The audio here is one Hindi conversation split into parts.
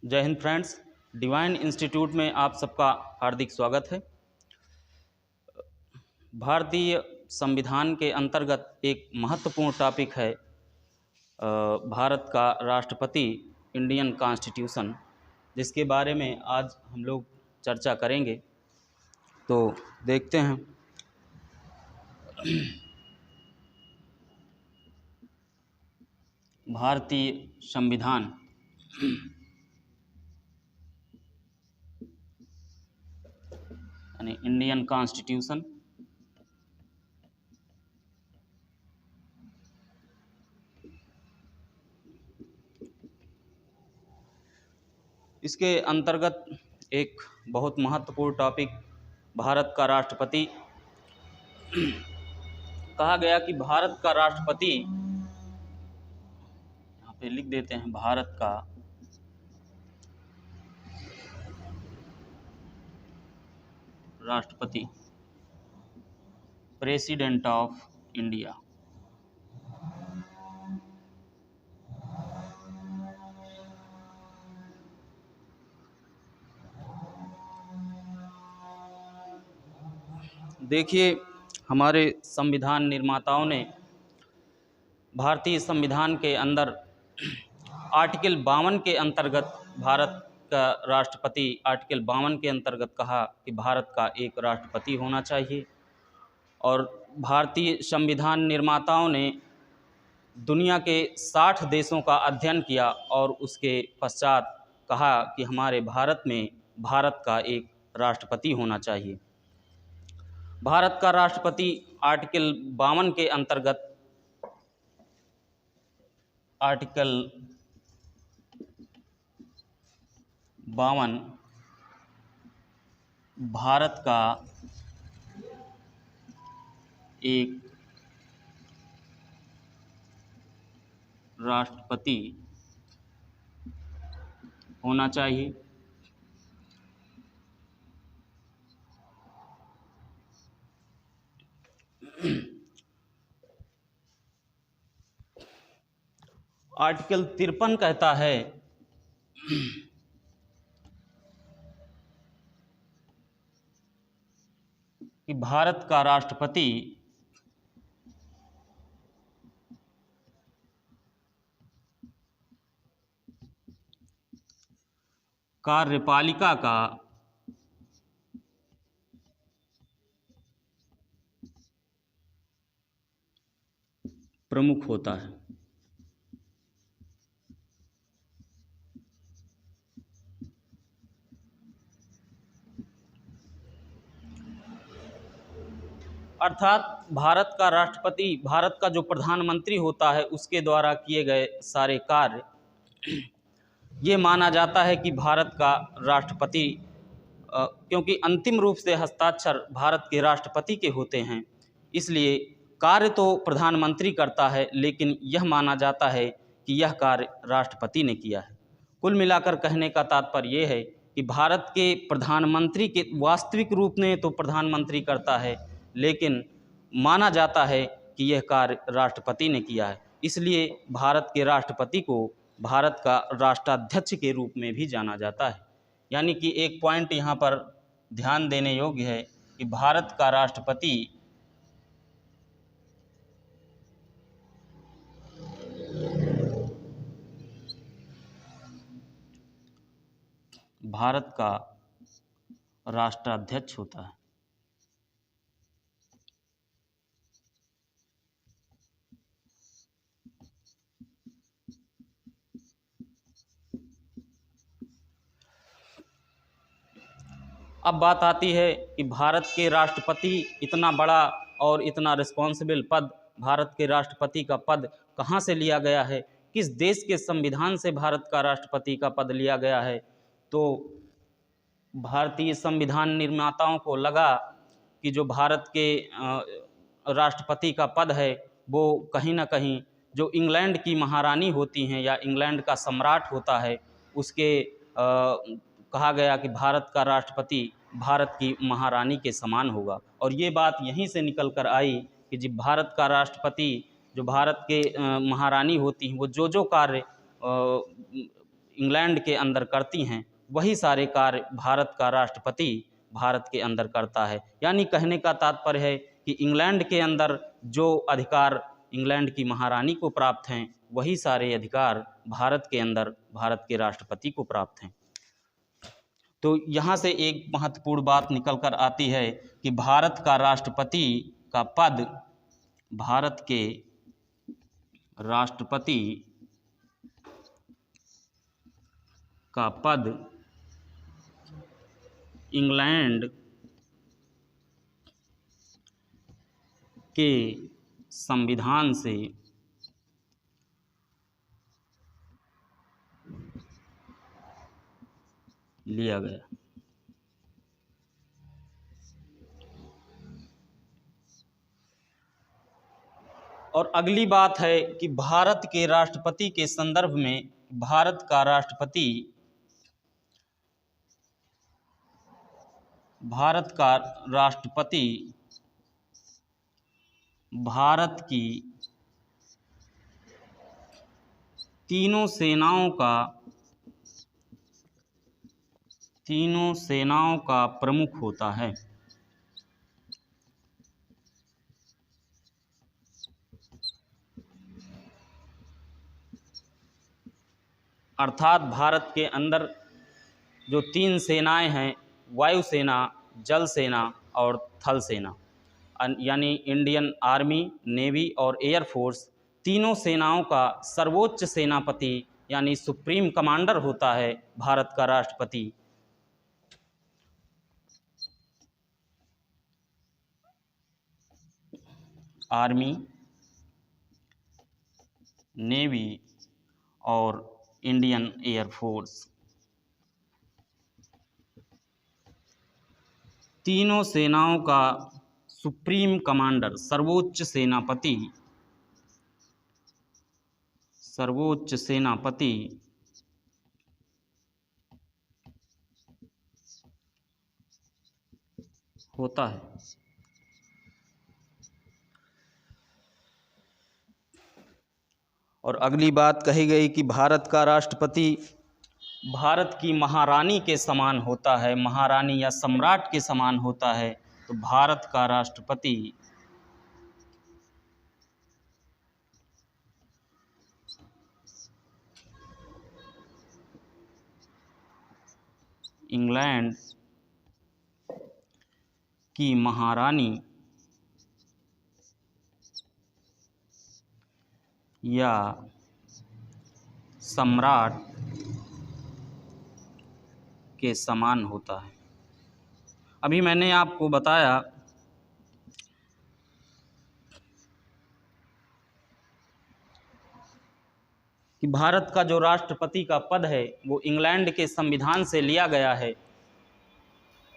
जय हिंद फ्रेंड्स। डिवाइन इंस्टीट्यूट में आप सबका हार्दिक स्वागत है। भारतीय संविधान के अंतर्गत एक महत्वपूर्ण टॉपिक है भारत का राष्ट्रपति, इंडियन कॉन्स्टिट्यूशन, जिसके बारे में आज हम लोग चर्चा करेंगे। तो देखते हैं। भारतीय संविधान यानी इंडियन कॉन्स्टिट्यूशन इसके अंतर्गत एक बहुत महत्वपूर्ण टॉपिक भारत का राष्ट्रपति कहा गया कि भारत का राष्ट्रपति, यहाँ पे लिख देते हैं, भारत का राष्ट्रपति, प्रेसिडेंट ऑफ इंडिया। देखिए, हमारे संविधान निर्माताओं ने भारतीय संविधान के अंदर आर्टिकल 52 के अंतर्गत भारत का राष्ट्रपति, आर्टिकल 52 के अंतर्गत कहा कि भारत का एक राष्ट्रपति होना चाहिए। और भारतीय संविधान निर्माताओं ने दुनिया के 60 देशों का अध्ययन किया और उसके पश्चात कहा कि हमारे भारत में भारत का एक राष्ट्रपति होना चाहिए। भारत का राष्ट्रपति आर्टिकल 52 के अंतर्गत, आर्टिकल 52 भारत का एक राष्ट्रपति होना चाहिए। आर्टिकल 53 कहता है कि भारत का राष्ट्रपति कार्यपालिका का प्रमुख होता है। अर्थात भारत का राष्ट्रपति, भारत का जो प्रधानमंत्री होता है, उसके द्वारा किए गए सारे कार्य, ये माना जाता है कि भारत का राष्ट्रपति, क्योंकि अंतिम रूप से हस्ताक्षर भारत के राष्ट्रपति के होते हैं, इसलिए कार्य तो प्रधानमंत्री करता है, लेकिन यह माना जाता है कि यह कार्य राष्ट्रपति ने किया है। कुल मिलाकर कहने का तात्पर्य यह है कि भारत के प्रधानमंत्री के वास्तविक रूप में तो प्रधानमंत्री करता है, लेकिन माना जाता है कि यह कार्य राष्ट्रपति ने किया है। इसलिए भारत के राष्ट्रपति को भारत का राष्ट्राध्यक्ष के रूप में भी जाना जाता है। यानी कि एक पॉइंट यहाँ पर ध्यान देने योग्य है कि भारत का राष्ट्रपति भारत का राष्ट्राध्यक्ष होता है। अब बात आती है कि भारत के राष्ट्रपति, इतना बड़ा और इतना रिस्पॉन्सिबल पद, भारत के राष्ट्रपति का पद कहाँ से लिया गया है, किस देश के संविधान से भारत का राष्ट्रपति का पद लिया गया है। तो भारतीय संविधान निर्माताओं को लगा कि जो भारत के राष्ट्रपति का पद है वो कहीं ना कहीं जो इंग्लैंड की महारानी होती हैं या इंग्लैंड का सम्राट होता है, उसके कहा गया कि भारत का राष्ट्रपति भारत की महारानी के समान होगा। और ये बात यहीं से निकल कर आई कि जब भारत का राष्ट्रपति, जो भारत के महारानी होती हैं, वो जो कार्य इंग्लैंड के अंदर करती हैं वही सारे कार्य भारत का राष्ट्रपति भारत के अंदर करता है। यानी कहने का तात्पर्य है कि इंग्लैंड के अंदर जो अधिकार इंग्लैंड की महारानी को प्राप्त हैं वही सारे अधिकार भारत के अंदर भारत के राष्ट्रपति को प्राप्त हैं। तो यहाँ से एक महत्वपूर्ण बात निकल कर आती है कि भारत का राष्ट्रपति का पद, भारत के राष्ट्रपति का पद इंग्लैंड के संविधान से लिया गया। और अगली बात है कि भारत के राष्ट्रपति के संदर्भ में भारत का राष्ट्रपति भारत की तीनों सेनाओं का प्रमुख होता है। अर्थात भारत के अंदर जो 3 सेनाएं हैं, वायुसेना, जल सेना और थल सेना, यानी इंडियन आर्मी, नेवी और एयरफोर्स, तीनों सेनाओं का सर्वोच्च सेनापति यानी सुप्रीम कमांडर होता है भारत का राष्ट्रपति। आर्मी, नेवी और इंडियन एयरफोर्स, तीनों सेनाओं का सुप्रीम कमांडर, सर्वोच्च सेनापति होता है। और अगली बात कही गई कि भारत का राष्ट्रपति भारत की महारानी के समान होता है, महारानी या सम्राट के समान होता है। तो भारत का राष्ट्रपति इंग्लैंड की महारानी या सम्राट के समान होता है। अभी मैंने आपको बताया कि भारत का जो राष्ट्रपति का पद है वो इंग्लैंड के संविधान से लिया गया है।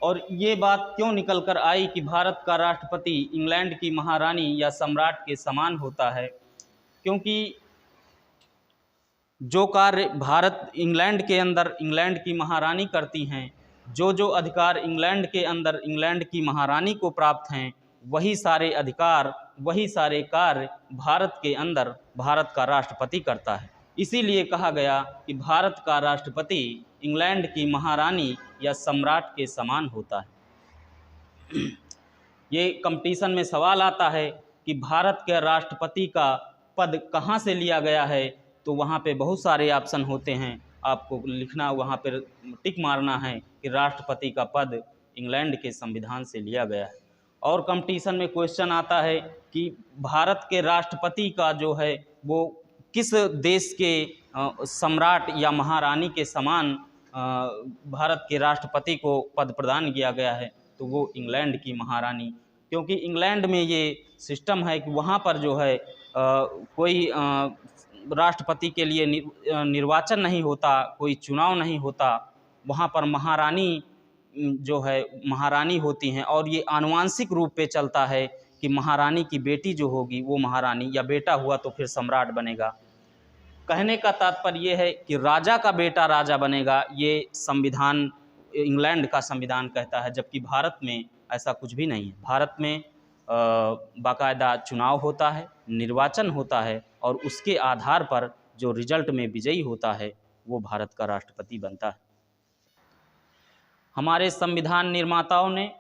और ये बात क्यों निकल कर आई कि भारत का राष्ट्रपति इंग्लैंड की महारानी या सम्राट के समान होता है? क्योंकि जो कार्य भारत इंग्लैंड के अंदर इंग्लैंड की महारानी करती हैं, जो अधिकार इंग्लैंड के अंदर इंग्लैंड की महारानी को प्राप्त हैं, वही सारे अधिकार, वही सारे कार्य भारत के अंदर भारत का राष्ट्रपति करता है। इसीलिए कहा गया कि भारत का राष्ट्रपति इंग्लैंड की महारानी या सम्राट के समान होता है। ये कंपटीशन में सवाल आता है कि भारत के राष्ट्रपति का पद कहाँ से लिया गया है, तो वहाँ पे बहुत सारे ऑप्शन होते हैं, आपको लिखना, वहाँ पर टिक मारना है कि राष्ट्रपति का पद इंग्लैंड के संविधान से लिया गया है। और कंपटीशन में क्वेश्चन आता है कि भारत के राष्ट्रपति का जो है वो किस देश के सम्राट या महारानी के समान भारत के राष्ट्रपति को पद प्रदान किया गया है, तो वो इंग्लैंड की महारानी। क्योंकि इंग्लैंड में ये सिस्टम है कि वहाँ पर जो है कोई राष्ट्रपति के लिए निर्वाचन नहीं होता, कोई चुनाव नहीं होता, वहाँ पर महारानी जो है महारानी होती हैं। और ये आनुवांशिक रूप पे चलता है कि महारानी की बेटी जो होगी वो महारानी, या बेटा हुआ तो फिर सम्राट बनेगा। कहने का तात्पर्य ये है कि राजा का बेटा राजा बनेगा, ये संविधान, इंग्लैंड का संविधान कहता है, जबकि भारत में ऐसा कुछ भी नहीं है। भारत में बाकायदा चुनाव होता है, निर्वाचन होता है, और उसके आधार पर जो रिजल्ट में विजयी होता है वो भारत का राष्ट्रपति बनता है। हमारे संविधान निर्माताओं ने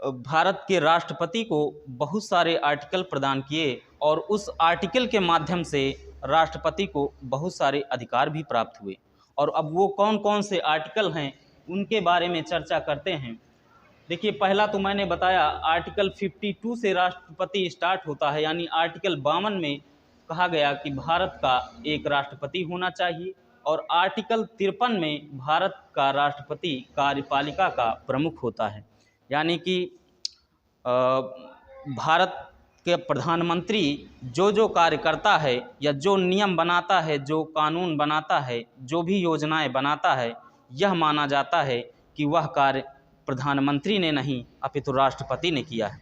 भारत के राष्ट्रपति को बहुत सारे आर्टिकल प्रदान किए और उस आर्टिकल के माध्यम से राष्ट्रपति को बहुत सारे अधिकार भी प्राप्त हुए। और अब वो कौन कौन से आर्टिकल हैं उनके बारे में चर्चा करते हैं। देखिए, पहला तो मैंने बताया आर्टिकल 52 से राष्ट्रपति स्टार्ट होता है, यानी आर्टिकल 52 में कहा गया कि भारत का एक राष्ट्रपति होना चाहिए, और आर्टिकल 53 में भारत का राष्ट्रपति कार्यपालिका का प्रमुख होता है, यानी कि भारत के प्रधानमंत्री जो कार्य करता है या जो नियम बनाता है, जो कानून बनाता है, जो भी योजनाएं बनाता है, यह माना जाता है कि वह कार्य प्रधानमंत्री ने नहीं अपितु राष्ट्रपति ने किया है।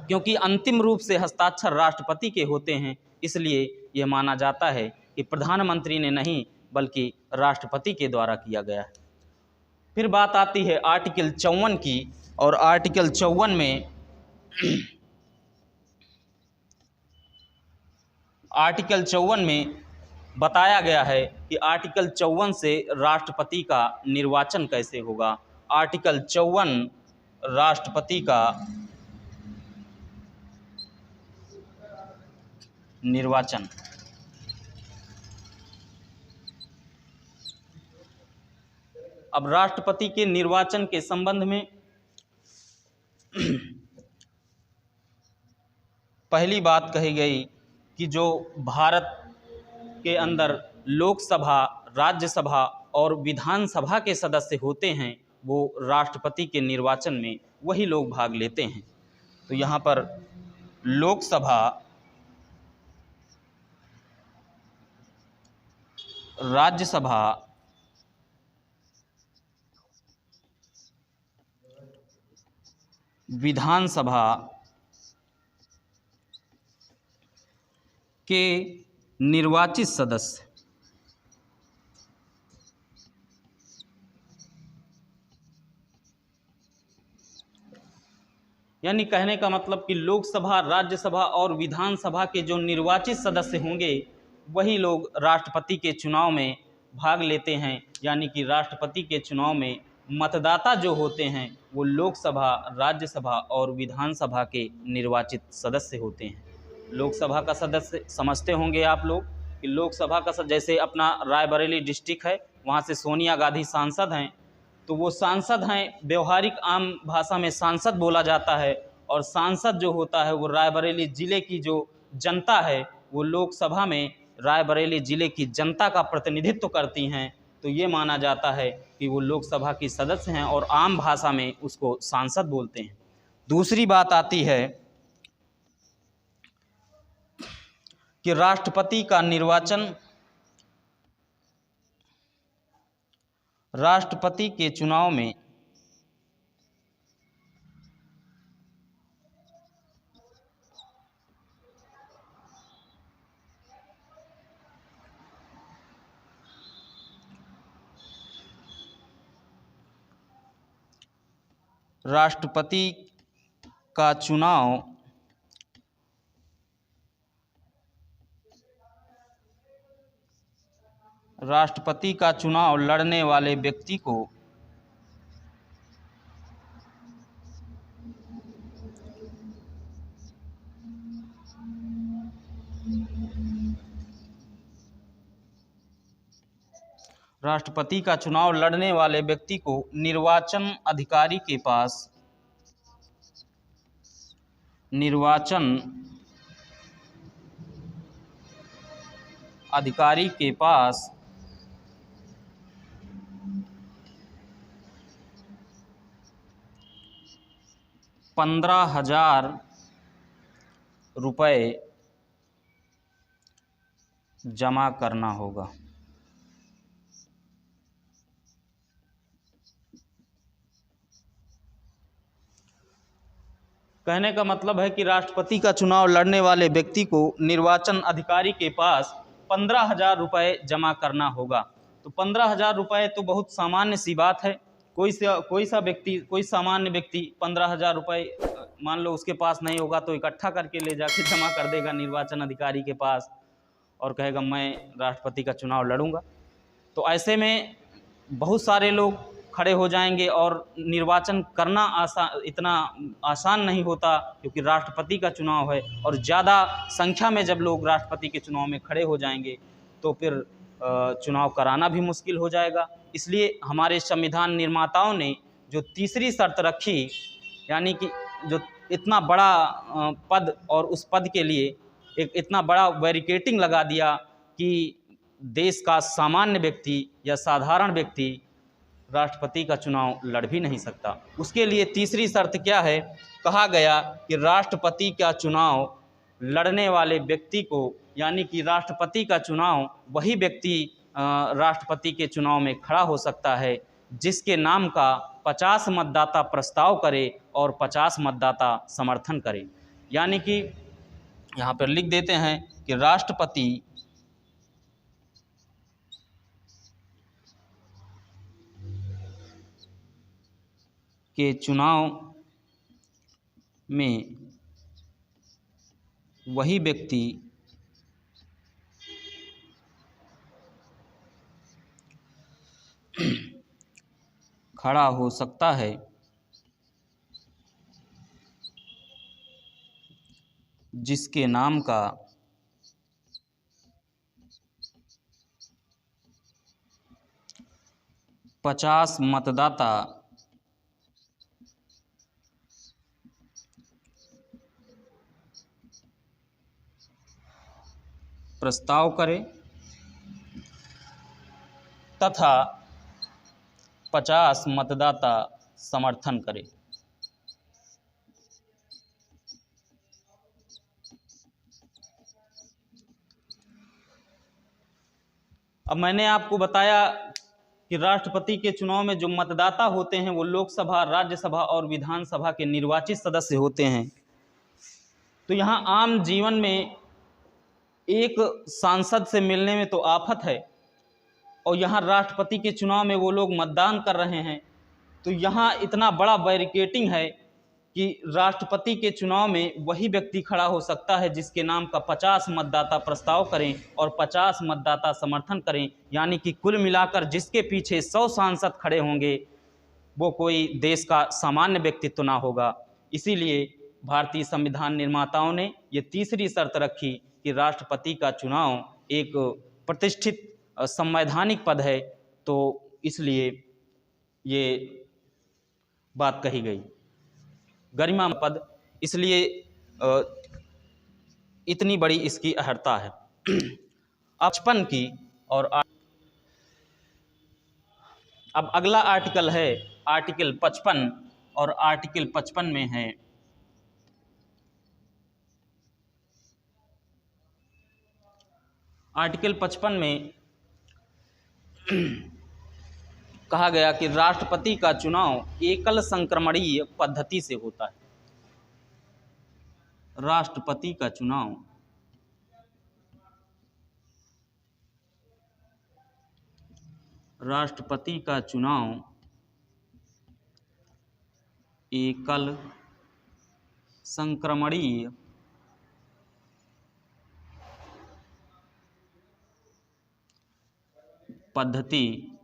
क्योंकि अंतिम रूप से हस्ताक्षर राष्ट्रपति के होते हैं, इसलिए यह माना जाता है कि प्रधानमंत्री ने नहीं बल्कि राष्ट्रपति के द्वारा किया गया है। फिर बात आती है आर्टिकल 54 की, और आर्टिकल 54 में आर्टिकल 54 में बताया गया है कि आर्टिकल 54 से राष्ट्रपति का निर्वाचन कैसे होगा। आर्टिकल 54 राष्ट्रपति का निर्वाचन। अब राष्ट्रपति के निर्वाचन के संबंध में पहली बात कही गई कि जो भारत के अंदर लोकसभा, राज्यसभा और विधानसभा के सदस्य होते हैं, वो राष्ट्रपति के निर्वाचन में वही लोग भाग लेते हैं। तो यहाँ पर लोकसभा, राज्यसभा, विधानसभा के निर्वाचित सदस्य यानी कहने का मतलब कि लोकसभा, राज्यसभा और विधानसभा के जो निर्वाचित सदस्य होंगे वही लोग राष्ट्रपति के चुनाव में भाग लेते हैं। यानी कि राष्ट्रपति के चुनाव में मतदाता जो होते हैं वो लोकसभा, राज्यसभा और विधानसभा के निर्वाचित सदस्य होते हैं। लोकसभा का सदस्य समझते होंगे आप लोग कि लोकसभा का सदस्य, जैसे अपना रायबरेली डिस्ट्रिक्ट है, वहाँ से सोनिया गांधी सांसद हैं, तो वो सांसद हैं, व्यवहारिक आम भाषा में सांसद बोला जाता है। और सांसद जो होता है वो रायबरेली ज़िले की जो जनता है वो लोकसभा में रायबरेली ज़िले की जनता का प्रतिनिधित्व करती हैं। तो ये माना जाता है कि वो लोकसभा की सदस्य हैं और आम भाषा में उसको सांसद बोलते हैं। दूसरी बात आती है कि राष्ट्रपति का निर्वाचन, राष्ट्रपति के चुनाव में राष्ट्रपति का चुनाव लड़ने वाले व्यक्ति को निर्वाचन अधिकारी के पास 15,000 रुपये जमा करना होगा। कहने का मतलब है कि राष्ट्रपति का चुनाव लड़ने वाले व्यक्ति को निर्वाचन अधिकारी के पास 15,000 रुपये जमा करना होगा। तो 15,000 रुपये तो बहुत सामान्य सी बात है। कोई सामान्य व्यक्ति 15,000 रुपये मान लो उसके पास नहीं होगा तो इकट्ठा करके ले जाके जमा कर देगा निर्वाचन अधिकारी के पास और कहेगा मैं राष्ट्रपति का चुनाव लड़ूंगा। तो ऐसे में बहुत सारे लोग खड़े हो जाएंगे और निर्वाचन करना इतना आसान नहीं होता, क्योंकि राष्ट्रपति का चुनाव है और ज़्यादा संख्या में जब लोग राष्ट्रपति के चुनाव में खड़े हो जाएंगे तो फिर चुनाव कराना भी मुश्किल हो जाएगा। इसलिए हमारे संविधान निर्माताओं ने जो तीसरी शर्त रखी, यानी कि जो इतना बड़ा पद और उस पद के लिए एक इतना बड़ा बैरिकेटिंग लगा दिया कि देश का सामान्य व्यक्ति या साधारण व्यक्ति राष्ट्रपति का चुनाव लड़ भी नहीं सकता। उसके लिए तीसरी शर्त क्या है, कहा गया कि राष्ट्रपति का चुनाव लड़ने वाले व्यक्ति को, यानी कि राष्ट्रपति का चुनाव वही व्यक्ति राष्ट्रपति के चुनाव में खड़ा हो सकता है जिसके नाम का 50 मतदाता प्रस्ताव करे और 50 मतदाता समर्थन करे। यानी कि यहाँ पर लिख देते हैं कि राष्ट्रपति के चुनाव में वही व्यक्ति खड़ा हो सकता है जिसके नाम का 50 मतदाता प्रस्ताव करे तथा 50 मतदाता समर्थन करे। अब मैंने आपको बताया कि राष्ट्रपति के चुनाव में जो मतदाता होते हैं वो लोकसभा, राज्यसभा और विधानसभा के निर्वाचित सदस्य होते हैं। तो यहाँ आम जीवन में एक सांसद से मिलने में तो आफत है, और यहाँ राष्ट्रपति के चुनाव में वो लोग मतदान कर रहे हैं। तो यहाँ इतना बड़ा बैरिकेटिंग है कि राष्ट्रपति के चुनाव में वही व्यक्ति खड़ा हो सकता है जिसके नाम का 50 मतदाता प्रस्ताव करें और 50 मतदाता समर्थन करें। यानी कि कुल मिलाकर जिसके पीछे 100 सांसद खड़े होंगे वो कोई देश का सामान्य व्यक्तित्व ना होगा। इसीलिए भारतीय संविधान निर्माताओं ने ये तीसरी शर्त रखी कि राष्ट्रपति का चुनाव एक प्रतिष्ठित संवैधानिक पद है, तो इसलिए ये बात कही गई। गरिमा पद, इसलिए इतनी बड़ी इसकी अहर्ता है। 55 की और अब अगला आर्टिकल है आर्टिकल 55, और आर्टिकल 55 में है आर्टिकल 55 में कहा गया कि राष्ट्रपति का चुनाव एकल संक्रमणीय पद्धति से होता है। राष्ट्रपति का चुनाव एकल संक्रमणीय पद्धति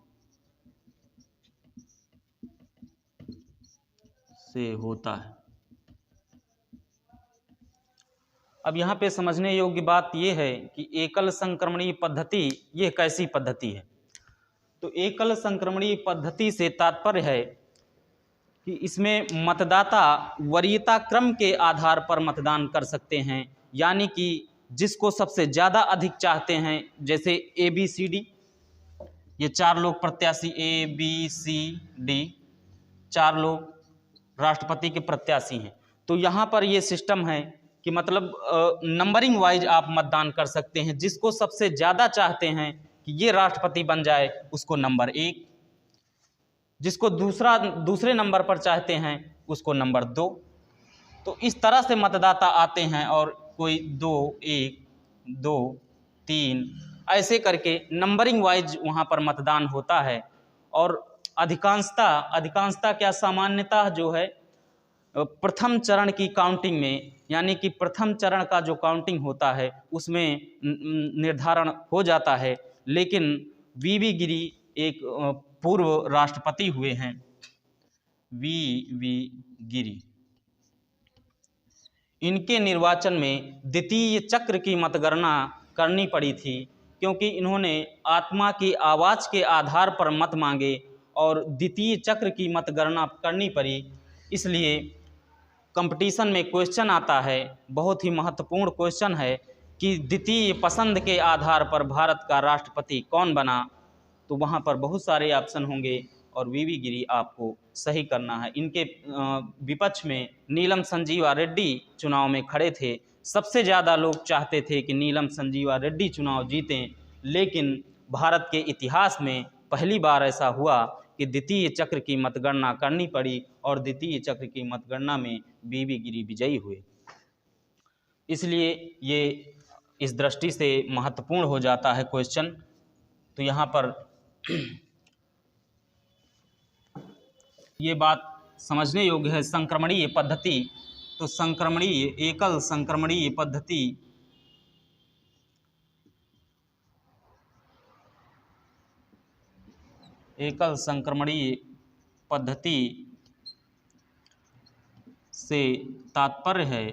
से होता है। अब यहाँ पे समझने योग्य बात यह है कि एकल संक्रमणीय पद्धति यह कैसी पद्धति है। तो एकल संक्रमणीय पद्धति से तात्पर्य है कि इसमें मतदाता वरीयता क्रम के आधार पर मतदान कर सकते हैं। यानी कि जिसको सबसे ज़्यादा अधिक चाहते हैं, जैसे ABCD, ये 4 लोग प्रत्याशी ABCD 4 लोग राष्ट्रपति के प्रत्याशी हैं। तो यहाँ पर ये सिस्टम है कि मतलब नंबरिंग वाइज आप मतदान कर सकते हैं। जिसको सबसे ज़्यादा चाहते हैं कि ये राष्ट्रपति बन जाए उसको नंबर 1, जिसको दूसरे नंबर पर चाहते हैं उसको नंबर 2। तो इस तरह से मतदाता आते हैं और कोई 2, 1, 2, 3 ऐसे करके नंबरिंग वाइज वहाँ पर मतदान होता है। और अधिकांशता क्या सामान्यतः जो है प्रथम चरण की काउंटिंग में, यानी कि प्रथम चरण का जो काउंटिंग होता है उसमें निर्धारण हो जाता है। लेकिन वीवी गिरी एक पूर्व राष्ट्रपति हुए हैं, वीवी गिरी। इनके निर्वाचन में द्वितीय चक्र की मतगणना करनी पड़ी थी, क्योंकि इन्होंने आत्मा की आवाज़ के आधार पर मत मांगे और द्वितीय चक्र की मतगणना करनी पड़ी। इसलिए कंपटीशन में क्वेश्चन आता है, बहुत ही महत्वपूर्ण क्वेश्चन है कि द्वितीय पसंद के आधार पर भारत का राष्ट्रपति कौन बना, तो वहाँ पर बहुत सारे ऑप्शन होंगे और वीवी गिरी आपको सही करना है। इनके विपक्ष में नीलम संजीवा रेड्डी चुनाव में खड़े थे। सबसे ज़्यादा लोग चाहते थे कि नीलम संजीवा रेड्डी चुनाव जीतें, लेकिन भारत के इतिहास में पहली बार ऐसा हुआ कि द्वितीय चक्र की मतगणना करनी पड़ी और द्वितीय चक्र की मतगणना में वीवी गिरी विजयी हुए। इसलिए ये इस दृष्टि से महत्वपूर्ण हो जाता है क्वेश्चन। तो यहाँ पर ये बात समझने योग्य है, संक्रमणीय पद्धति। तो संक्रमणीय, एकल संक्रमणीय पद्धति एकल संक्रमणीय पद्धति से तात्पर्य है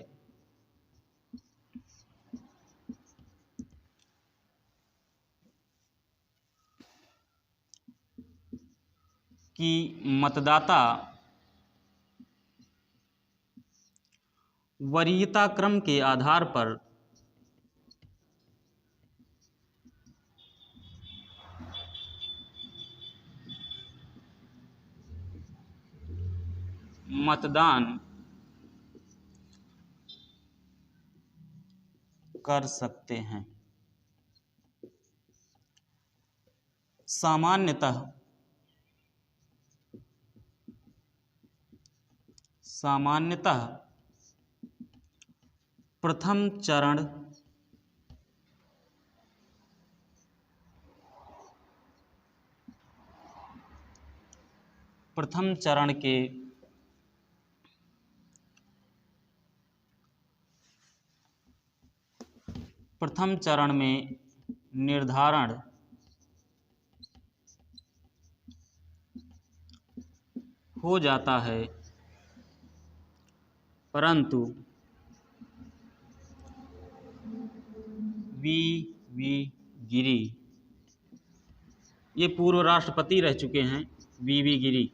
कि मतदाता वरीयता क्रम के आधार पर मतदान कर सकते हैं। सामान्यतः प्रथम चरण के प्रथम चरण में निर्धारण हो जाता है, परंतु वीवी गिरी, ये पूर्व राष्ट्रपति रह चुके हैं, वीवी गिरी,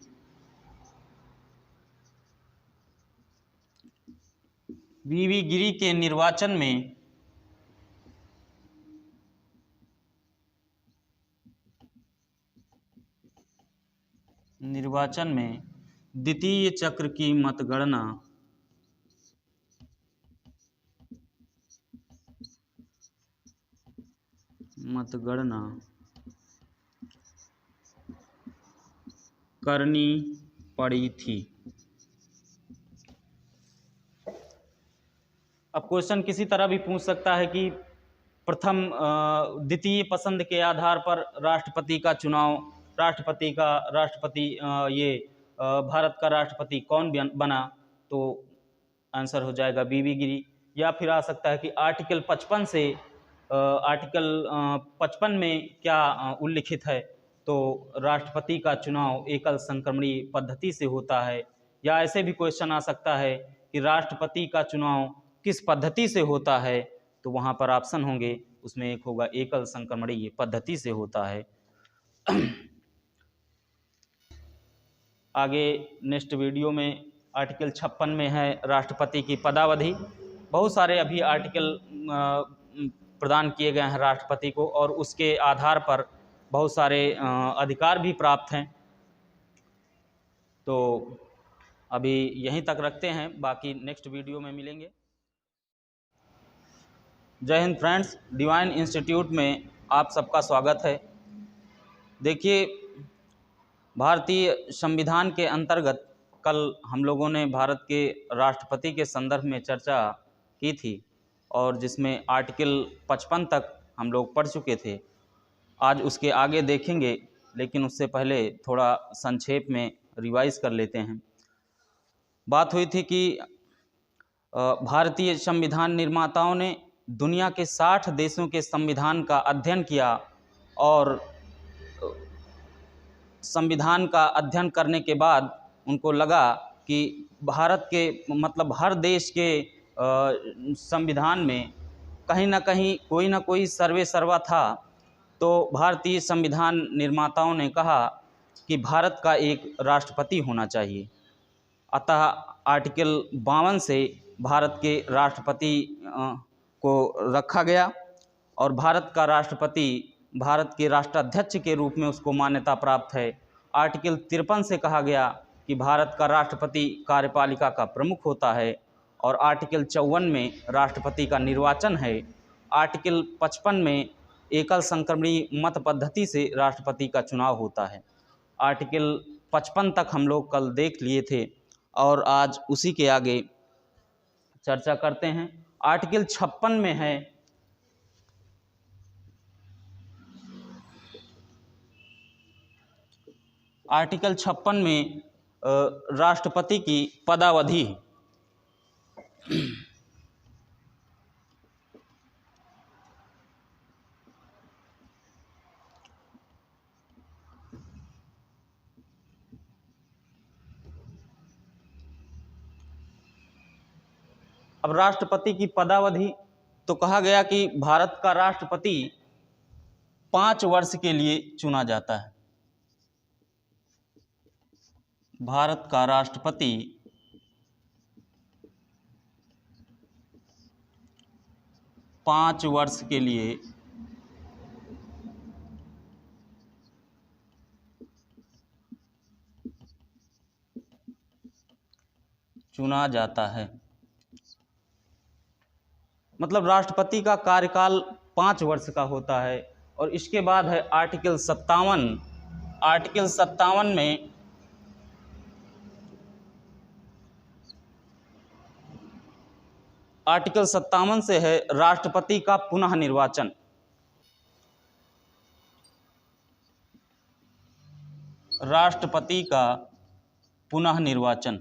वीवी गिरी के निर्वाचन में द्वितीय चक्र की मतगणना करनी पड़ी थी। अब क्वेश्चन किसी तरह भी पूछ सकता है कि द्वितीय पसंद के आधार पर राष्ट्रपति का चुनाव, भारत का राष्ट्रपति कौन बना, तो आंसर हो जाएगा वीवी गिरी। या फिर आ सकता है कि आर्टिकल 55 में क्या उल्लिखित है, तो राष्ट्रपति का चुनाव एकल संक्रमणीय पद्धति से होता है। या ऐसे भी क्वेश्चन आ सकता है कि राष्ट्रपति का चुनाव किस पद्धति से होता है, तो वहाँ पर ऑप्शन होंगे, उसमें एक होगा एकल संक्रमणीय पद्धति से होता है। आगे नेक्स्ट वीडियो में आर्टिकल 56 में है राष्ट्रपति की पदावधि। बहुत सारे अभी आर्टिकल प्रदान किए गए हैं राष्ट्रपति को, और उसके आधार पर बहुत सारे अधिकार भी प्राप्त हैं। तो अभी यहीं तक रखते हैं, बाकी नेक्स्ट वीडियो में मिलेंगे। जय हिंद फ्रेंड्स, डिवाइन इंस्टीट्यूट में आप सबका स्वागत है। देखिए, भारतीय संविधान के अंतर्गत कल हम लोगों ने भारत के राष्ट्रपति के संदर्भ में चर्चा की थी, और जिसमें आर्टिकल 55 तक हम लोग पढ़ चुके थे। आज उसके आगे देखेंगे, लेकिन उससे पहले थोड़ा संक्षेप में रिवाइज कर लेते हैं। बात हुई थी कि भारतीय संविधान निर्माताओं ने दुनिया के 60 देशों के संविधान का अध्ययन किया और संविधान का अध्ययन करने के बाद उनको लगा कि भारत के मतलब हर देश के संविधान में कहीं ना कहीं कोई ना कोई सर्वे सर्वा था। तो भारतीय संविधान निर्माताओं ने कहा कि भारत का एक राष्ट्रपति होना चाहिए। अतः आर्टिकल 52 से भारत के राष्ट्रपति को रखा गया और भारत का राष्ट्रपति भारत के राष्ट्राध्यक्ष के रूप में उसको मान्यता प्राप्त है। आर्टिकल 53 से कहा गया कि भारत का राष्ट्रपति कार्यपालिका का प्रमुख होता है और आर्टिकल 54 में राष्ट्रपति का निर्वाचन है। आर्टिकल 55 में एकल संक्रमणीय मत पद्धति से राष्ट्रपति का चुनाव होता है। आर्टिकल 55 तक हम लोग कल देख लिए थे और आज उसी के आगे चर्चा करते हैं। आर्टिकल 56 में है आर्टिकल 56 में राष्ट्रपति की पदावधि अब राष्ट्रपति की पदावधि तो कहा गया कि भारत का राष्ट्रपति 5 वर्ष के लिए चुना जाता है। भारत का राष्ट्रपति 5 वर्ष के लिए चुना जाता है। मतलब राष्ट्रपति का कार्यकाल 5 वर्ष का होता है। और इसके बाद है आर्टिकल 57। आर्टिकल 57 में आर्टिकल 57 से है राष्ट्रपति का पुनः निर्वाचन। राष्ट्रपति का पुनः निर्वाचन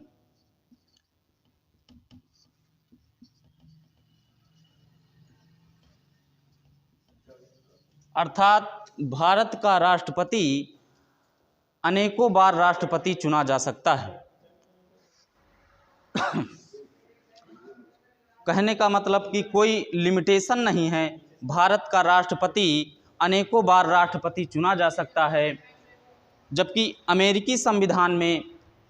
अर्थात भारत का राष्ट्रपति अनेकों बार राष्ट्रपति चुना जा सकता है। कहने का मतलब कि कोई लिमिटेशन नहीं है, भारत का राष्ट्रपति अनेकों बार राष्ट्रपति चुना जा सकता है। जबकि अमेरिकी संविधान में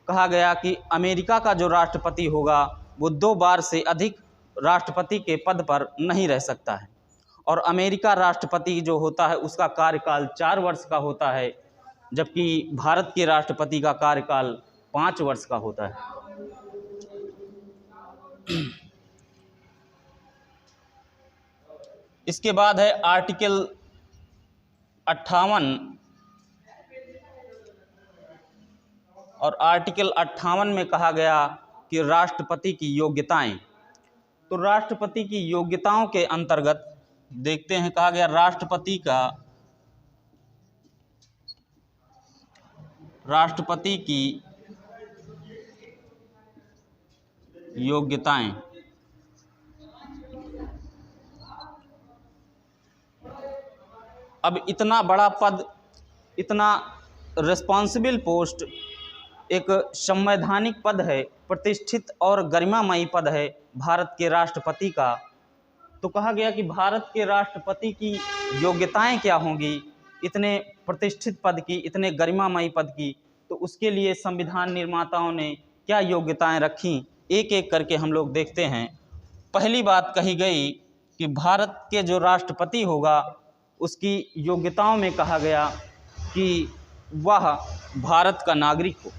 कहा गया कि अमेरिका का जो राष्ट्रपति होगा वो 2 बार से अधिक राष्ट्रपति के पद पर नहीं रह सकता है। और अमेरिका राष्ट्रपति जो होता है उसका कार्यकाल 4 वर्ष का होता है, जबकि भारत के राष्ट्रपति का कार्यकाल 5 वर्ष का होता है। इसके बाद है आर्टिकल 58 और आर्टिकल 58 में कहा गया कि राष्ट्रपति की योग्यताएं। तो राष्ट्रपति की योग्यताओं के अंतर्गत देखते हैं, कहा गया राष्ट्रपति की योग्यताएं। अब इतना बड़ा पद, इतना रिस्पॉन्सिबल पोस्ट, एक संवैधानिक पद है, प्रतिष्ठित और गरिमामयी पद है भारत के राष्ट्रपति का। तो कहा गया कि भारत के राष्ट्रपति की योग्यताएं क्या होंगी इतने प्रतिष्ठित पद की, इतने गरिमामयी पद की। तो उसके लिए संविधान निर्माताओं ने क्या योग्यताएं रखी, एक एक करके हम लोग देखते हैं। पहली बात कही गई कि भारत के जो राष्ट्रपति होगा उसकी योग्यताओं में कहा गया कि वह भारत का नागरिक हो।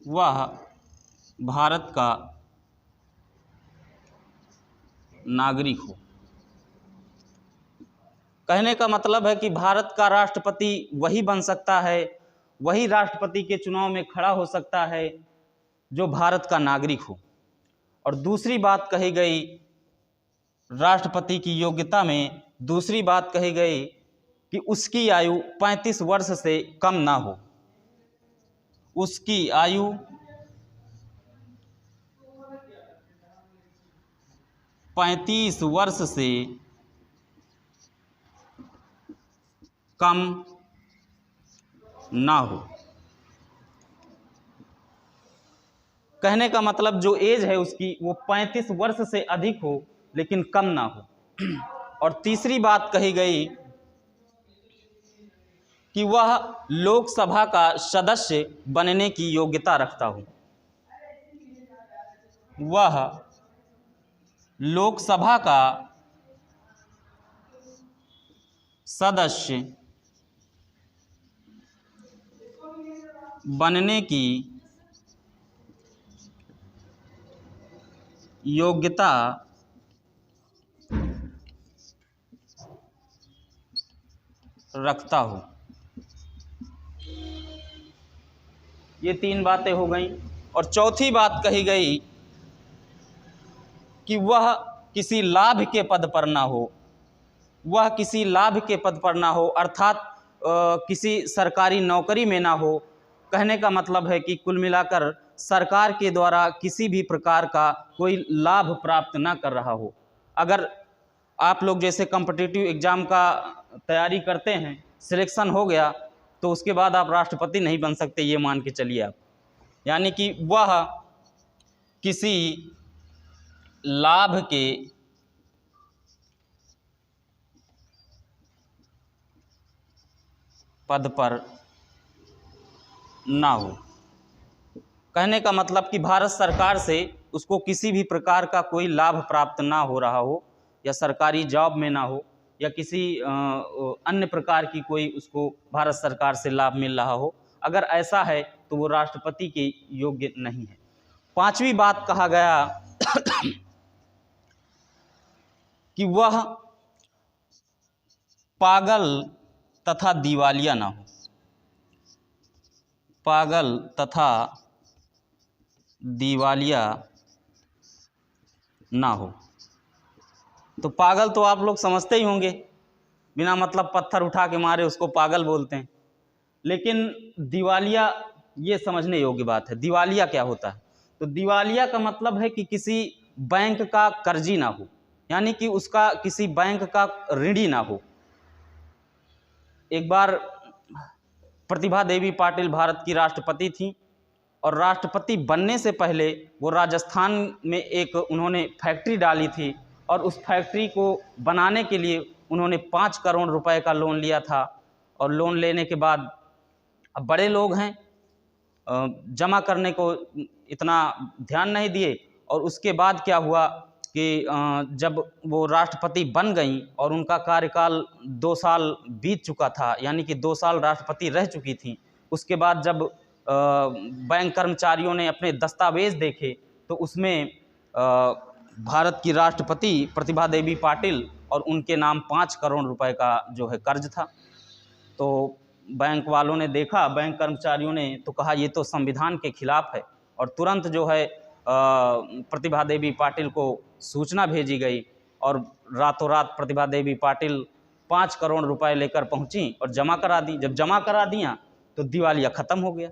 वह भारत का नागरिक हो। कहने का मतलब है कि भारत का राष्ट्रपति वही बन सकता है, वही राष्ट्रपति के चुनाव में खड़ा हो सकता है जो भारत का नागरिक हो। और दूसरी बात कही गई राष्ट्रपति की योग्यता में, दूसरी बात कही गई कि उसकी आयु 35 वर्ष से कम ना हो। उसकी आयु 35 वर्ष से कम ना हो। कहने का मतलब जो एज है उसकी वो 35 वर्ष से अधिक हो लेकिन कम ना हो। और तीसरी बात कही गई कि वह लोकसभा का सदस्य बनने की योग्यता रखता हो। वह लोकसभा का सदस्य बनने की योग्यता रखता हो। ये तीन बातें हो गई। और चौथी बात कही गई कि वह किसी लाभ के पद पर ना हो। वह किसी लाभ के पद पर ना हो अर्थात किसी सरकारी नौकरी में ना हो। कहने का मतलब है कि कुल मिलाकर सरकार के द्वारा किसी भी प्रकार का कोई लाभ प्राप्त ना कर रहा हो। अगर आप लोग जैसे कॉम्पिटिटिव एग्ज़ाम का तैयारी करते हैं, सिलेक्शन हो गया तो उसके बाद आप राष्ट्रपति नहीं बन सकते, ये मान के चलिए आप। यानी कि वह किसी लाभ के पद पर ना हो। कहने का मतलब कि भारत सरकार से उसको किसी भी प्रकार का कोई लाभ प्राप्त ना हो रहा हो, या सरकारी जॉब में ना हो, या किसी अन्य प्रकार की कोई उसको भारत सरकार से लाभ मिल रहा हो। अगर ऐसा है तो वो राष्ट्रपति के योग्य नहीं है। पांचवी बात कहा गया कि वह पागल तथा दिवालिया ना हो। पागल तथा दिवालिया ना हो। तो पागल तो आप लोग समझते ही होंगे, बिना मतलब पत्थर उठा के मारे उसको पागल बोलते हैं। लेकिन दिवालिया ये समझने योग्य बात है। दिवालिया क्या होता है? तो दिवालिया का मतलब है कि किसी बैंक का कर्जी ना हो, यानी कि उसका किसी बैंक का ऋणी ना हो। एक बार प्रतिभा देवी पाटिल भारत की राष्ट्रपति थी, और राष्ट्रपति बनने से पहले वो राजस्थान में एक उन्होंने फैक्ट्री डाली थी, और उस फैक्ट्री को बनाने के लिए उन्होंने 5 करोड़ रुपए का लोन लिया था। और लोन लेने के बाद, अब बड़े लोग हैं, जमा करने को इतना ध्यान नहीं दिए। और उसके बाद क्या हुआ कि जब वो राष्ट्रपति बन गई और उनका कार्यकाल 2 साल बीत चुका था, यानी कि 2 साल राष्ट्रपति रह चुकी थी, उसके बाद जब बैंक कर्मचारियों ने अपने दस्तावेज देखे तो उसमें भारत की राष्ट्रपति प्रतिभा देवी पाटिल और उनके नाम 5 करोड़ रुपए का जो है कर्ज था। तो बैंक वालों ने देखा, बैंक कर्मचारियों ने तो कहा ये तो संविधान के खिलाफ है, और तुरंत जो है प्रतिभा देवी पाटिल को सूचना भेजी गई, और रातों रात प्रतिभा देवी पाटिल 5 करोड़ रुपए लेकर पहुंची और जमा करा दी। जब जमा करा दिया तो दिवालिया ख़त्म हो गया।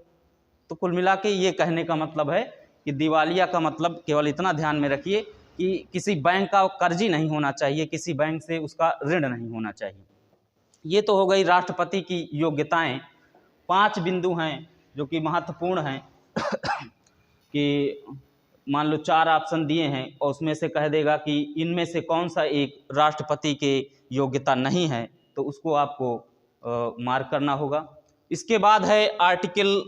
तो कुल मिला के ये कहने का मतलब है कि दिवालिया का मतलब केवल इतना ध्यान में रखिए कि किसी बैंक का कर्जी नहीं होना चाहिए, किसी बैंक से उसका ऋण नहीं होना चाहिए। ये तो हो गई राष्ट्रपति की योग्यताएं। 5 बिंदु हैं जो कि महत्वपूर्ण हैं कि मान लो 4 ऑप्शन दिए हैं और उसमें से कह देगा कि इनमें से कौन सा एक राष्ट्रपति के योग्यता नहीं है, तो उसको आपको मार्क करना होगा। इसके बाद है आर्टिकल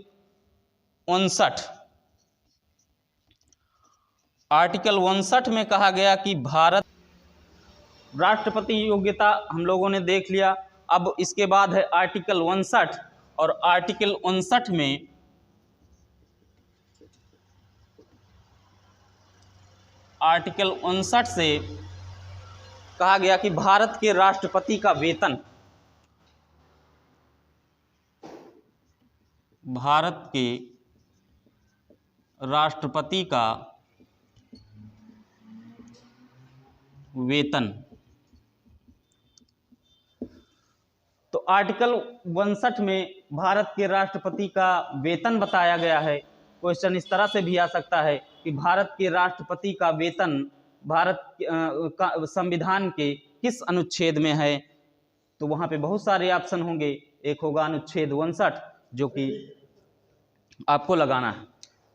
59। आर्टिकल 59 में कहा गया कि भारत राष्ट्रपति योग्यता हम लोगों ने देख लिया। अब इसके बाद है आर्टिकल 59, और आर्टिकल 59 में आर्टिकल 59 से कहा गया कि भारत के राष्ट्रपति का वेतन, भारत के राष्ट्रपति का वेतन। तो आर्टिकल 59 में भारत के राष्ट्रपति का वेतन बताया गया है। क्वेश्चन इस तरह से भी आ सकता है कि भारत के राष्ट्रपति का वेतन भारत का संविधान के किस अनुच्छेद में है? तो वहाँ पे बहुत सारे ऑप्शन होंगे। एक होगा अनुच्छेद 59 जो कि आपको लगाना है।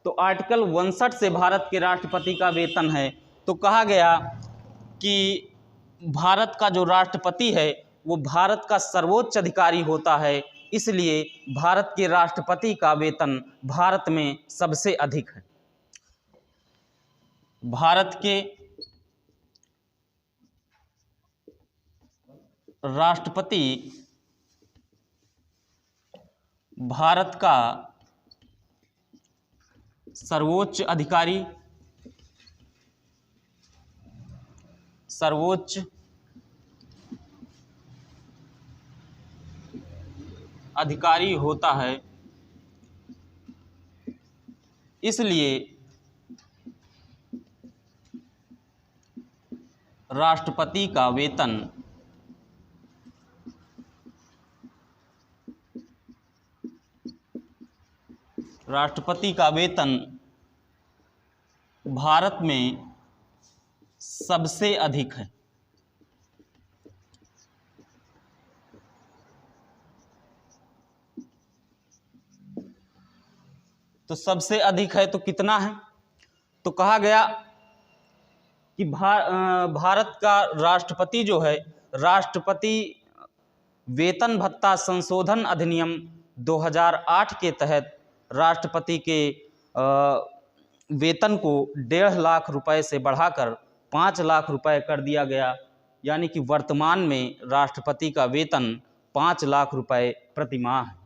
तो आर्टिकल 59 से भारत के राष्ट्रपति का वेतन है। तो कहा गया कि भारत का जो राष्ट्रपति है वो भारत का सर्वोच्च अधिकारी होता है, इसलिए भारत के राष्ट्रपति का वेतन भारत में सबसे अधिक है। भारत के राष्ट्रपति भारत का सर्वोच्च अधिकारी होता है, इसलिए राष्ट्रपति का वेतन भारत में सबसे अधिक है। तो सबसे अधिक है तो कितना है? तो कहा गया कि भारत का राष्ट्रपति जो है, राष्ट्रपति वेतन भत्ता संशोधन अधिनियम 2008 के तहत राष्ट्रपति के वेतन को 1.5 लाख रुपए से बढ़ाकर 5 लाख रुपए कर दिया गया। यानी कि वर्तमान में राष्ट्रपति का वेतन 5 लाख रुपए प्रति माह है।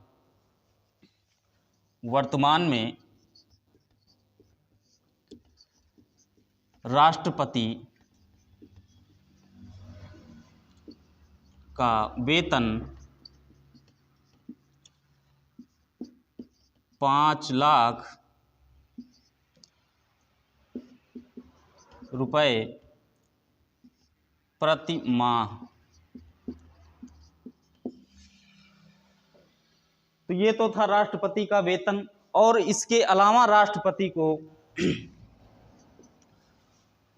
वर्तमान में राष्ट्रपति का वेतन 5 लाख रुपए प्रति माह। तो ये तो था राष्ट्रपति का वेतन। और इसके अलावा राष्ट्रपति को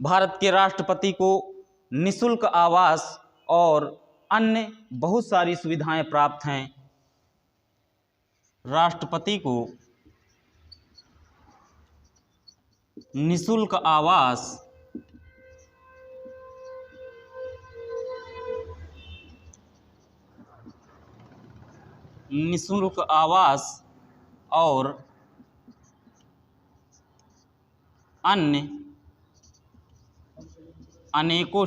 भारत के राष्ट्रपति को निःशुल्क आवास और अन्य बहुत सारी सुविधाएं प्राप्त हैं। राष्ट्रपति को निःशुल्क आवास और अन्य अनेकों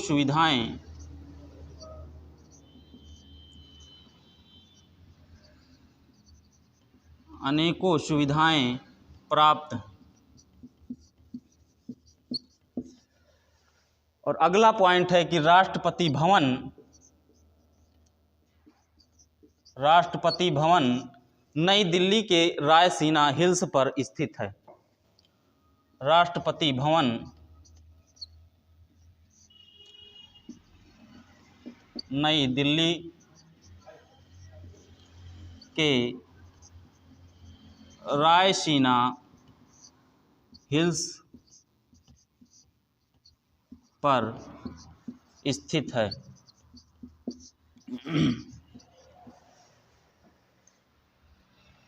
सुविधाएं प्राप्त हैं। और अगला पॉइंट है कि राष्ट्रपति भवन नई दिल्ली के रायसीना हिल्स पर स्थित है। राष्ट्रपति भवन नई दिल्ली के रायसीना हिल्स पर स्थित है।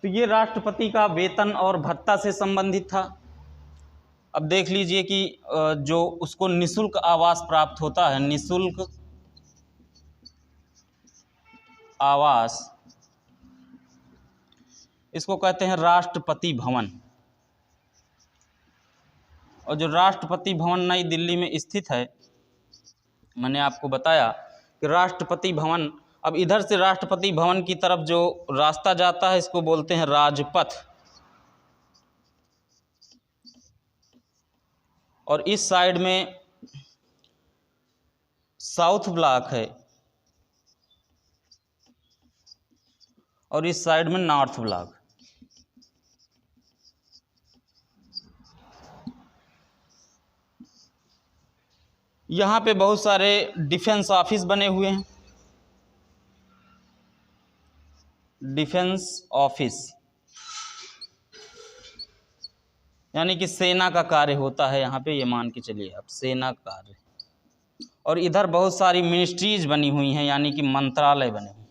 तो ये राष्ट्रपति का वेतन और भत्ता से संबंधित था। अब देख लीजिए कि जो उसको निःशुल्क आवास प्राप्त होता है, निःशुल्क आवास, इसको कहते हैं राष्ट्रपति भवन। और जो राष्ट्रपति भवन नई दिल्ली में स्थित है, मैंने आपको बताया कि राष्ट्रपति भवन, अब इधर से राष्ट्रपति भवन की तरफ जो रास्ता जाता है इसको बोलते हैं राजपथ। और इस साइड में साउथ ब्लॉक है और इस साइड में नॉर्थ ब्लॉक। यहाँ पे बहुत सारे डिफेंस ऑफिस बने हुए हैं। डिफेंस ऑफिस, यानी कि सेना का कार्य होता है यहाँ पे, ये मान के चलिए आप, सेना कार्य। और इधर बहुत सारी मिनिस्ट्रीज बनी हुई हैं, यानी कि मंत्रालय बने हुए,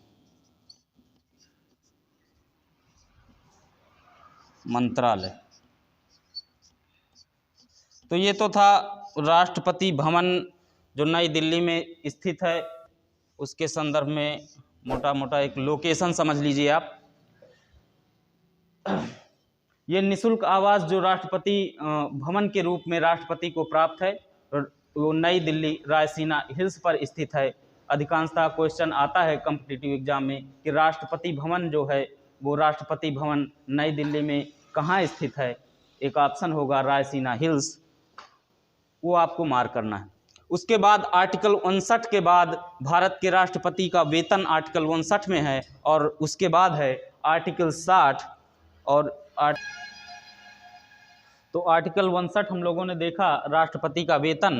मंत्रालय। तो ये तो था राष्ट्रपति भवन जो नई दिल्ली में स्थित है, उसके संदर्भ में मोटा मोटा एक लोकेशन समझ लीजिए आप। ये निःशुल्क आवास जो राष्ट्रपति भवन के रूप में राष्ट्रपति को प्राप्त है, वो नई दिल्ली रायसीना हिल्स पर स्थित है। अधिकांशतः क्वेश्चन आता है कॉम्पिटिटिव एग्जाम में कि राष्ट्रपति भवन जो है वो राष्ट्रपति भवन नई दिल्ली में कहाँ स्थित है। एक ऑप्शन होगा रायसीना हिल्स, वो आपको मार्क करना है। उसके बाद आर्टिकल 59 के बाद भारत के राष्ट्रपति का वेतन आर्टिकल 59 में है, और उसके बाद है आर्टिकल 60 और तो आर्टिकल 59 हम लोगों ने देखा राष्ट्रपति का वेतन।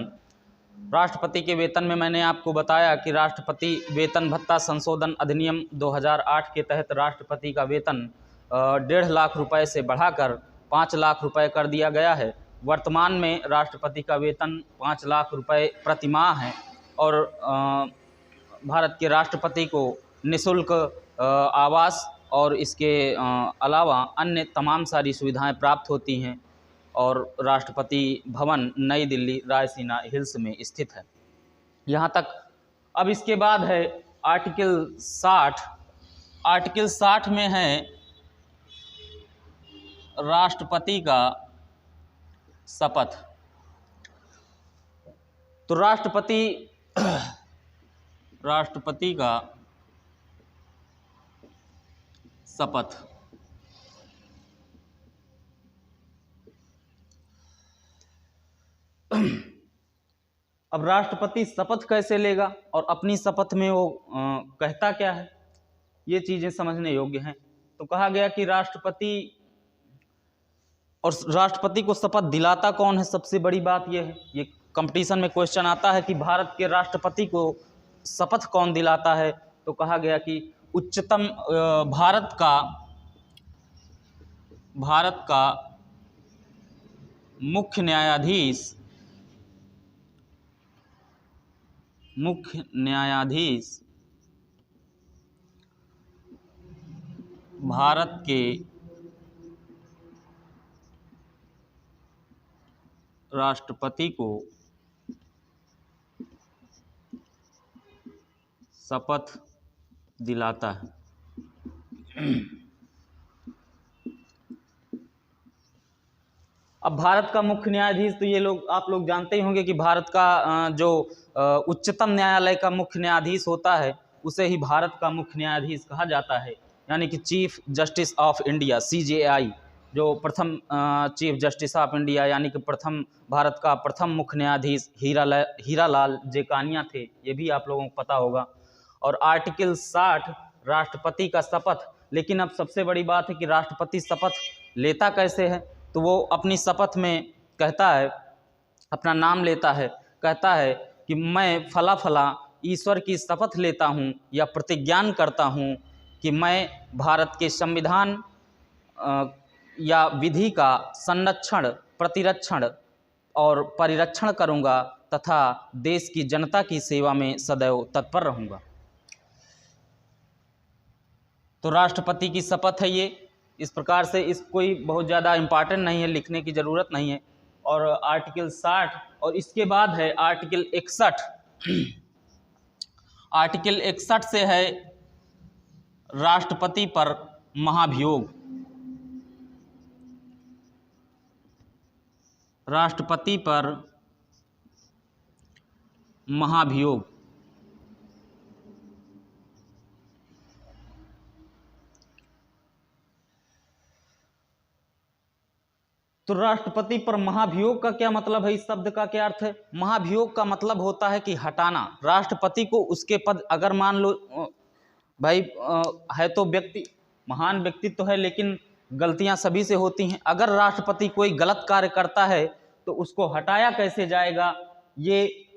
राष्ट्रपति के वेतन में मैंने आपको बताया कि राष्ट्रपति वेतन भत्ता संशोधन अधिनियम 2008 के तहत राष्ट्रपति का वेतन 1.5 लाख रुपए से बढ़ाकर 5 लाख रुपए कर दिया गया है। वर्तमान में राष्ट्रपति का वेतन 5 लाख रुपए प्रति माह है, और भारत के राष्ट्रपति को निःशुल्क आवास और इसके अलावा अन्य तमाम सारी सुविधाएं प्राप्त होती हैं, और राष्ट्रपति भवन नई दिल्ली रायसीना हिल्स में स्थित है। यहाँ तक। अब इसके बाद है आर्टिकल 60। आर्टिकल 60 में है राष्ट्रपति का शपथ। तो राष्ट्रपति का शपथ। अब राष्ट्रपति शपथ कैसे लेगा और अपनी शपथ में वो कहता क्या है, ये चीजें समझने योग्य हैं। तो कहा गया कि राष्ट्रपति को शपथ दिलाता कौन है। सबसे बड़ी बात यह है, ये कंपटीशन में क्वेश्चन आता है कि भारत के राष्ट्रपति को शपथ कौन दिलाता है। तो कहा गया कि उच्चतम भारत का मुख्य न्यायाधीश भारत के राष्ट्रपति को शपथ दिलाता है। अब भारत का मुख्य न्यायाधीश, तो ये आप लोग जानते ही होंगे कि भारत का जो उच्चतम न्यायालय का मुख्य न्यायाधीश होता है उसे ही भारत का मुख्य न्यायाधीश कहा जाता है, यानी कि chief justice of India CJI। जो प्रथम चीफ जस्टिस ऑफ इंडिया यानी कि भारत का प्रथम मुख्य न्यायाधीश हीरालाल जेकानिया थे, ये भी आप लोगों को पता होगा। और आर्टिकल 60 राष्ट्रपति का शपथ। लेकिन अब सबसे बड़ी बात है कि राष्ट्रपति शपथ लेता कैसे है। तो वो अपनी शपथ में कहता है, अपना नाम लेता है, कहता है कि मैं फला फला ईश्वर की शपथ लेता हूँ या प्रतिज्ञान करता हूँ कि मैं भारत के संविधान या विधि का संरक्षण, प्रतिरक्षण और परिरक्षण करूँगा तथा देश की जनता की सेवा में सदैव तत्पर रहूँगा। तो राष्ट्रपति की शपथ है ये। इस प्रकार से इस कोई बहुत ज़्यादा इम्पॉर्टेंट नहीं है, लिखने की ज़रूरत नहीं है। और आर्टिकल 60 और इसके बाद है आर्टिकल 61। आर्टिकल 61 से है राष्ट्रपति पर महाभियोग। राष्ट्रपति पर महाभियोग। तो राष्ट्रपति पर महाभियोग का क्या मतलब है, इस शब्द का क्या अर्थ है। महाभियोग का मतलब होता है कि हटाना। राष्ट्रपति को उसके पद, अगर मान लो भाई है तो व्यक्ति, महान व्यक्तित्व तो है, लेकिन गलतियां सभी से होती हैं। अगर राष्ट्रपति कोई गलत कार्य करता है तो उसको हटाया कैसे जाएगा, ये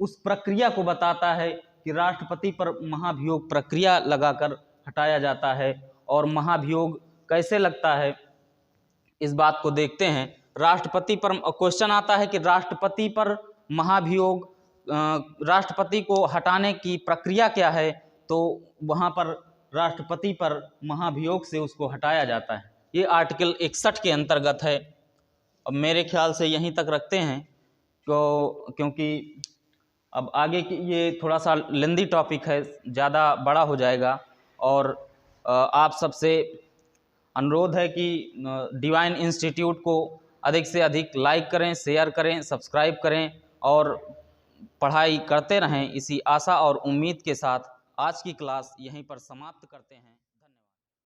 उस प्रक्रिया को बताता है कि राष्ट्रपति पर महाभियोग प्रक्रिया लगाकर हटाया जाता है। और महाभियोग कैसे लगता है, इस बात को देखते हैं। राष्ट्रपति पर क्वेश्चन आता है कि राष्ट्रपति पर महाभियोग, राष्ट्रपति को हटाने की प्रक्रिया क्या है, तो वहाँ पर राष्ट्रपति पर महाभियोग से उसको हटाया जाता है। ये आर्टिकल 61 के अंतर्गत है। अब मेरे ख्याल से यहीं तक रखते हैं, क्योंकि अब आगे की ये थोड़ा सा लेंदी टॉपिक है, ज़्यादा बड़ा हो जाएगा। और आप सबसे अनुरोध है कि डिवाइन इंस्टीट्यूट को अधिक से अधिक लाइक करें, शेयर करें, सब्सक्राइब करें और पढ़ाई करते रहें। इसी आशा और उम्मीद के साथ आज की क्लास यहीं पर समाप्त करते हैं।